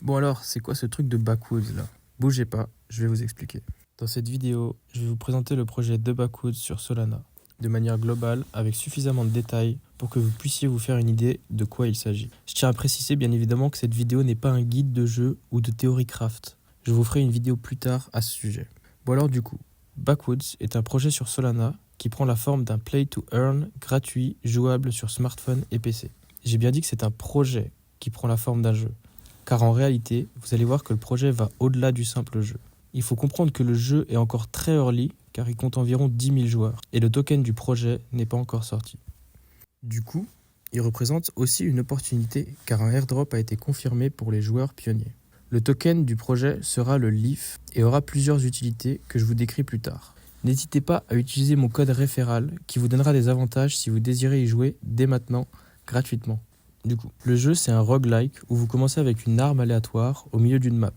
Bon alors, c'est quoi ce truc de Backwoods là? Bougez pas, je vais vous expliquer. Dans cette vidéo, je vais vous présenter le projet de Backwoods sur Solana, de manière globale, avec suffisamment de détails pour que vous puissiez vous faire une idée de quoi il s'agit. Je tiens à préciser bien évidemment que cette vidéo n'est pas un guide de jeu ou de théorie craft. Je vous ferai une vidéo plus tard à ce sujet. Bon alors du coup, Backwoods est un projet sur Solana qui prend la forme d'un play-to-earn gratuit, jouable sur smartphone et PC. J'ai bien dit que c'est un projet qui prend la forme d'un jeu. Car en réalité, vous allez voir que le projet va au-delà du simple jeu. Il faut comprendre que le jeu est encore très early, car il compte environ 10 000 joueurs, et le token du projet n'est pas encore sorti. Du coup, il représente aussi une opportunité, car un airdrop a été confirmé pour les joueurs pionniers. Le token du projet sera le Leaf, et aura plusieurs utilités que je vous décris plus tard. N'hésitez pas à utiliser mon code référal, qui vous donnera des avantages si vous désirez y jouer dès maintenant, gratuitement. Du coup, le jeu c'est un roguelike où vous commencez avec une arme aléatoire au milieu d'une map.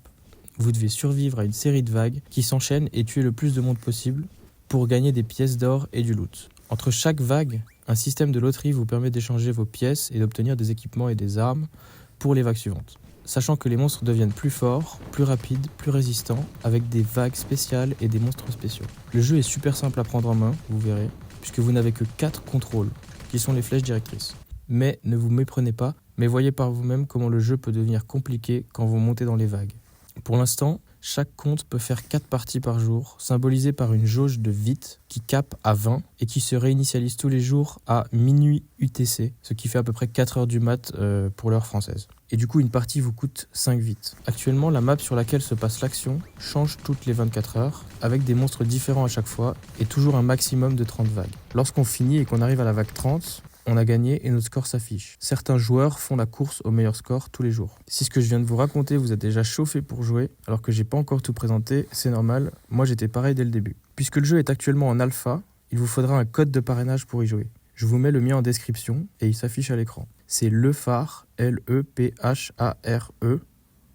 Vous devez survivre à une série de vagues qui s'enchaînent et tuer le plus de monde possible pour gagner des pièces d'or et du loot. Entre chaque vague, un système de loterie vous permet d'échanger vos pièces et d'obtenir des équipements et des armes pour les vagues suivantes. Sachant que les monstres deviennent plus forts, plus rapides, plus résistants, avec des vagues spéciales et des monstres spéciaux. Le jeu est super simple à prendre en main, vous verrez, puisque vous n'avez que 4 contrôles, qui sont les flèches directrices. Mais ne vous méprenez pas, mais voyez par vous-même comment le jeu peut devenir compliqué quand vous montez dans les vagues. Pour l'instant, chaque compte peut faire 4 parties par jour, symbolisées par une jauge de vite qui cape à 20 et qui se réinitialise tous les jours à minuit UTC, ce qui fait à peu près 4 heures du mat pour l'heure française. Et du coup, une partie vous coûte 5 vites. Actuellement, la map sur laquelle se passe l'action change toutes les 24 heures, avec des monstres différents à chaque fois et toujours un maximum de 30 vagues. Lorsqu'on finit et qu'on arrive à la vague 30, on a gagné et notre score s'affiche. Certains joueurs font la course au meilleur score tous les jours. Si ce que je viens de vous raconter vous a déjà chauffé pour jouer, alors que j'ai pas encore tout présenté, c'est normal, moi j'étais pareil dès le début. Puisque le jeu est actuellement en alpha, il vous faudra un code de parrainage pour y jouer. Je vous mets le mien en description et il s'affiche à l'écran. C'est LEPHARE, L-E-P-H-A-R-E,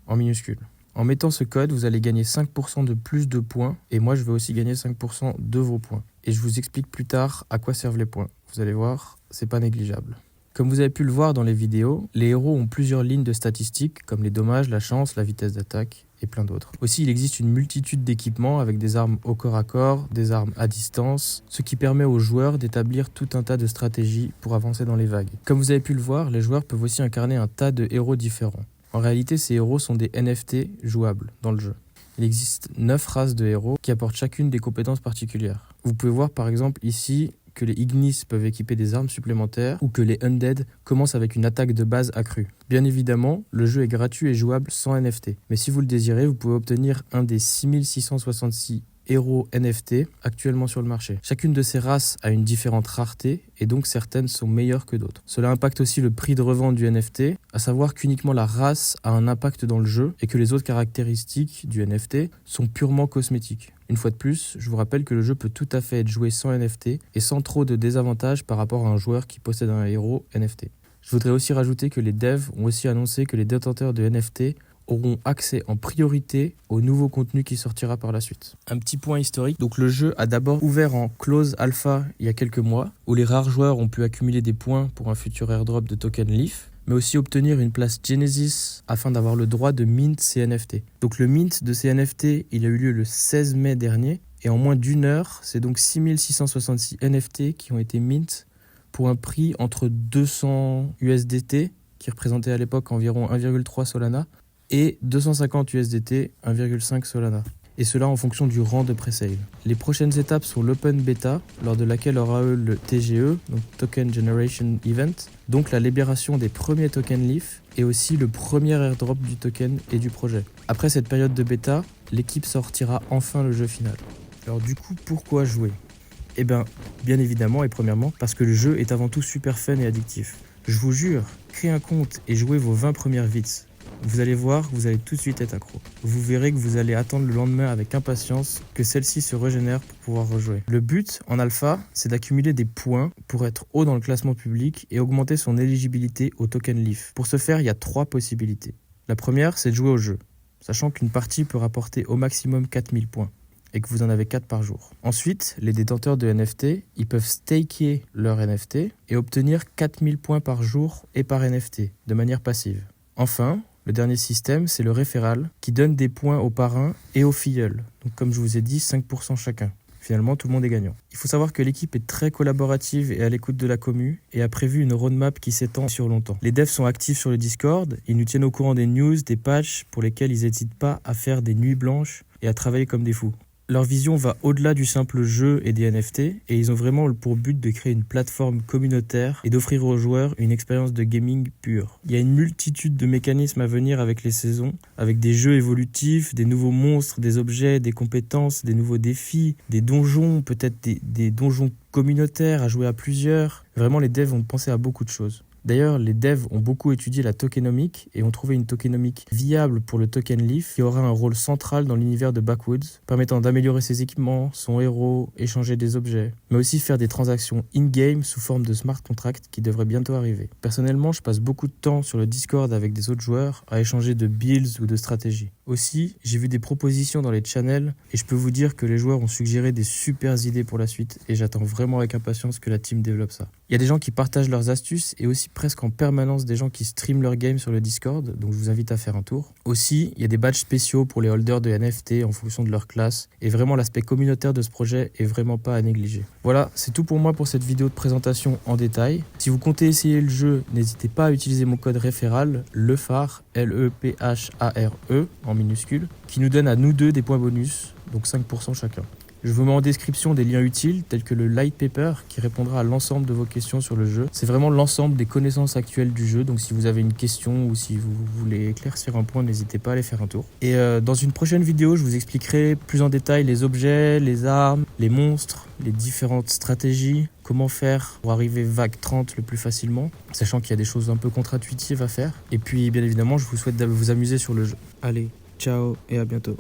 en minuscule. En mettant ce code, vous allez gagner 5% de plus de points et moi je vais aussi gagner 5% de vos points. Et je vous explique plus tard à quoi servent les points. Vous allez voir, c'est pas négligeable. Comme vous avez pu le voir dans les vidéos, les héros ont plusieurs lignes de statistiques comme les dommages, la chance, la vitesse d'attaque et plein d'autres. Aussi, il existe une multitude d'équipements avec des armes au corps à corps, des armes à distance, ce qui permet aux joueurs d'établir tout un tas de stratégies pour avancer dans les vagues. Comme vous avez pu le voir, les joueurs peuvent aussi incarner un tas de héros différents. En réalité, ces héros sont des NFT jouables dans le jeu. Il existe 9 races de héros qui apportent chacune des compétences particulières. Vous pouvez voir par exemple ici que les Ignis peuvent équiper des armes supplémentaires ou que les Undead commencent avec une attaque de base accrue. Bien évidemment, le jeu est gratuit et jouable sans NFT. Mais si vous le désirez, vous pouvez obtenir un des 6666 héros NFT actuellement sur le marché. Chacune de ces races a une différente rareté et donc certaines sont meilleures que d'autres. Cela impacte aussi le prix de revente du NFT, à savoir qu'uniquement la race a un impact dans le jeu et que les autres caractéristiques du NFT sont purement cosmétiques. Une fois de plus, je vous rappelle que le jeu peut tout à fait être joué sans NFT et sans trop de désavantages par rapport à un joueur qui possède un héros NFT. Je voudrais aussi rajouter que les devs ont aussi annoncé que les détenteurs de NFT auront accès en priorité au nouveau contenu qui sortira par la suite. Un petit point historique, donc le jeu a d'abord ouvert en close alpha il y a quelques mois, où les rares joueurs ont pu accumuler des points pour un futur airdrop de token Leaf, mais aussi obtenir une place Genesis afin d'avoir le droit de mint ces NFT. Donc le mint de ces NFT, il a eu lieu le 16 mai dernier, et en moins d'une heure, c'est donc 6666 NFT qui ont été mint pour un prix entre 200 USDT, qui représentait à l'époque environ 1,3 Solana, et 250 USDT, 1,5 Solana. Et cela en fonction du rang de presale. Les prochaines étapes sont l'Open Beta, lors de laquelle aura eu le TGE, donc Token Generation Event, donc la libération des premiers tokens Leaf, et aussi le premier airdrop du token et du projet. Après cette période de bêta, l'équipe sortira enfin le jeu final. Alors du coup, pourquoi jouer ? Eh bien évidemment et premièrement, parce que le jeu est avant tout super fun et addictif. Je vous jure, créez un compte et jouez vos 20 premières vites. Vous allez voir, vous allez tout de suite être accro. Vous verrez que vous allez attendre le lendemain avec impatience que celle-ci se régénère pour pouvoir rejouer. Le but en alpha, c'est d'accumuler des points pour être haut dans le classement public et augmenter son éligibilité au token Leaf. Pour ce faire, il y a 3 possibilités. La première, c'est de jouer au jeu, sachant qu'une partie peut rapporter au maximum 4000 points et que vous en avez 4 par jour. Ensuite, les détenteurs de NFT, ils peuvent staker leur NFT et obtenir 4000 points par jour et par NFT, de manière passive. Enfin, Le dernier système, c'est le référal, qui donne des points aux parrains et aux filleuls. Donc comme je vous ai dit, 5% chacun. Finalement, tout le monde est gagnant. Il faut savoir que l'équipe est très collaborative et à l'écoute de la commu et a prévu une roadmap qui s'étend sur longtemps. Les devs sont actifs sur le Discord, ils nous tiennent au courant des news, des patchs pour lesquels ils n'hésitent pas à faire des nuits blanches et à travailler comme des fous. Leur vision va au-delà du simple jeu et des NFT et ils ont vraiment pour but de créer une plateforme communautaire et d'offrir aux joueurs une expérience de gaming pure. Il y a une multitude de mécanismes à venir avec les saisons, avec des jeux évolutifs, des nouveaux monstres, des objets, des compétences, des nouveaux défis, des donjons, peut-être des donjons communautaires à jouer à plusieurs. Vraiment, les devs ont pensé à beaucoup de choses. D'ailleurs, les devs ont beaucoup étudié la tokenomique et ont trouvé une tokenomique viable pour le token Leaf qui aura un rôle central dans l'univers de Backwoods, permettant d'améliorer ses équipements, son héros, échanger des objets, mais aussi faire des transactions in-game sous forme de smart contract qui devraient bientôt arriver. Personnellement, je passe beaucoup de temps sur le Discord avec des autres joueurs à échanger de builds ou de stratégies. Aussi, j'ai vu des propositions dans les channels et je peux vous dire que les joueurs ont suggéré des super idées pour la suite et j'attends vraiment avec impatience que la team développe ça. Il y a des gens qui partagent leurs astuces et aussi presque en permanence des gens qui streament leur game sur le Discord, donc je vous invite à faire un tour. Aussi, il y a des badges spéciaux pour les holders de NFT en fonction de leur classe et vraiment l'aspect communautaire de ce projet est vraiment pas à négliger. Voilà, c'est tout pour moi pour cette vidéo de présentation en détail. Si vous comptez essayer le jeu, n'hésitez pas à utiliser mon code référal, LEPHARE, LEPHARE en minuscule, qui nous donne à nous deux des points bonus, donc 5% chacun. Je vous mets en description des liens utiles tels que le light paper qui répondra à l'ensemble de vos questions sur le jeu. C'est vraiment l'ensemble des connaissances actuelles du jeu, donc si vous avez une question ou si vous voulez éclaircir un point, n'hésitez pas à aller faire un tour. Et dans une prochaine vidéo, je vous expliquerai plus en détail les objets, les armes, les monstres, les différentes stratégies, comment faire pour arriver vague 30 le plus facilement, sachant qu'il y a des choses un peu contre-intuitives à faire. Et puis bien évidemment, je vous souhaite de vous amuser sur le jeu. Allez, ciao et à bientôt.